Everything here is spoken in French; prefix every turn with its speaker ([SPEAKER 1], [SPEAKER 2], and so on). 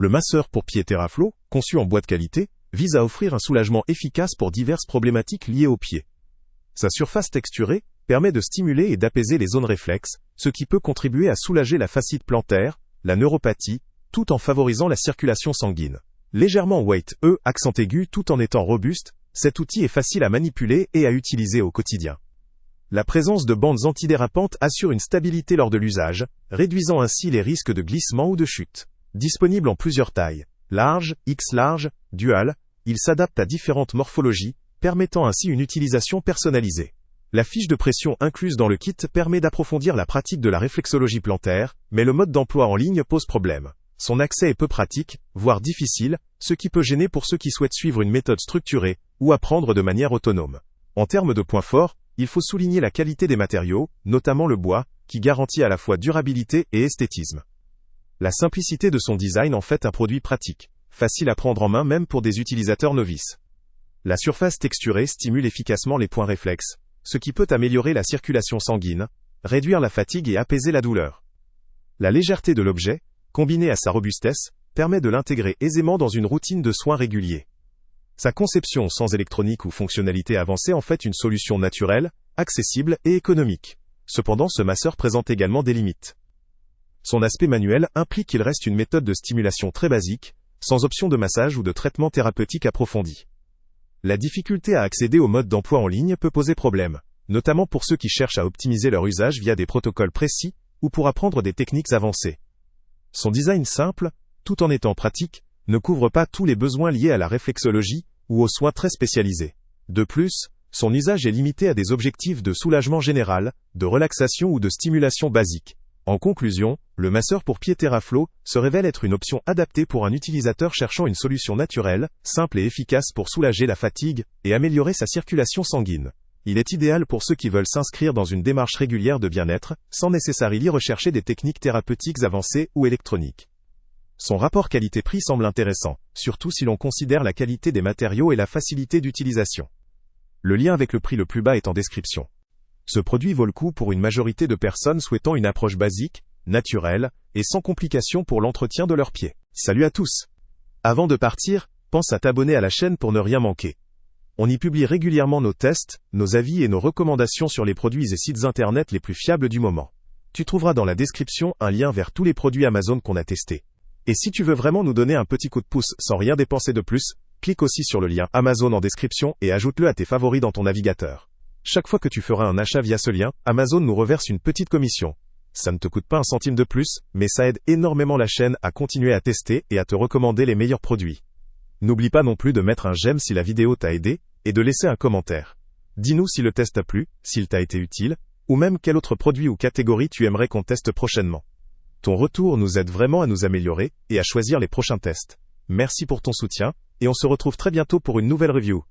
[SPEAKER 1] Le masseur pour pieds TerraFlow, conçu en bois de qualité, vise à offrir un soulagement efficace pour diverses problématiques liées aux pieds. Sa surface texturée permet de stimuler et d'apaiser les zones réflexes, ce qui peut contribuer à soulager la fascite plantaire, la neuropathie, tout en favorisant la circulation sanguine. Légèrement weight, accent aigu tout en étant robuste, cet outil est facile à manipuler et à utiliser au quotidien. La présence de bandes antidérapantes assure une stabilité lors de l'usage, réduisant ainsi les risques de glissement ou de chute. Disponible en plusieurs tailles, large, X large, dual, il s'adapte à différentes morphologies, permettant ainsi une utilisation personnalisée. La fiche de pression incluse dans le kit permet d'approfondir la pratique de la réflexologie plantaire, mais le mode d'emploi en ligne pose problème. Son accès est peu pratique, voire difficile, ce qui peut gêner pour ceux qui souhaitent suivre une méthode structurée ou apprendre de manière autonome. En termes de points forts, il faut souligner la qualité des matériaux, notamment le bois, qui garantit à la fois durabilité et esthétisme. La simplicité de son design en fait un produit pratique, facile à prendre en main même pour des utilisateurs novices. La surface texturée stimule efficacement les points réflexes, ce qui peut améliorer la circulation sanguine, réduire la fatigue et apaiser la douleur. La légèreté de l'objet, combinée à sa robustesse, permet de l'intégrer aisément dans une routine de soins réguliers. Sa conception sans électronique ou fonctionnalité avancée en fait une solution naturelle, accessible et économique. Cependant, ce masseur présente également des limites. Son aspect manuel implique qu'il reste une méthode de stimulation très basique, sans option de massage ou de traitement thérapeutique approfondi. La difficulté à accéder au mode d'emploi en ligne peut poser problème, notamment pour ceux qui cherchent à optimiser leur usage via des protocoles précis ou pour apprendre des techniques avancées. Son design simple, tout en étant pratique, ne couvre pas tous les besoins liés à la réflexologie ou aux soins très spécialisés. De plus, son usage est limité à des objectifs de soulagement général, de relaxation ou de stimulation basique. En conclusion, le masseur pour pieds TerraFlow se révèle être une option adaptée pour un utilisateur cherchant une solution naturelle, simple et efficace pour soulager la fatigue et améliorer sa circulation sanguine. Il est idéal pour ceux qui veulent s'inscrire dans une démarche régulière de bien-être, sans nécessairement rechercher des techniques thérapeutiques avancées ou électroniques. Son rapport qualité-prix semble intéressant, surtout si l'on considère la qualité des matériaux et la facilité d'utilisation. Le lien avec le prix le plus bas est en description. Ce produit vaut le coup pour une majorité de personnes souhaitant une approche basique, naturelle, et sans complications pour l'entretien de leurs pieds. Salut à tous! Avant de partir, pense à t'abonner à la chaîne pour ne rien manquer. On y publie régulièrement nos tests, nos avis et nos recommandations sur les produits et sites internet les plus fiables du moment. Tu trouveras dans la description un lien vers tous les produits Amazon qu'on a testés. Et si tu veux vraiment nous donner un petit coup de pouce sans rien dépenser de plus, clique aussi sur le lien Amazon en description et ajoute-le à tes favoris dans ton navigateur. Chaque fois que tu feras un achat via ce lien, Amazon nous reverse une petite commission. Ça ne te coûte pas un centime de plus, mais ça aide énormément la chaîne à continuer à tester et à te recommander les meilleurs produits. N'oublie pas non plus de mettre un j'aime si la vidéo t'a aidé, et de laisser un commentaire. Dis-nous si le test t'a plu, s'il t'a été utile, ou même quel autre produit ou catégorie tu aimerais qu'on teste prochainement. Ton retour nous aide vraiment à nous améliorer et à choisir les prochains tests. Merci pour ton soutien, et on se retrouve très bientôt pour une nouvelle review.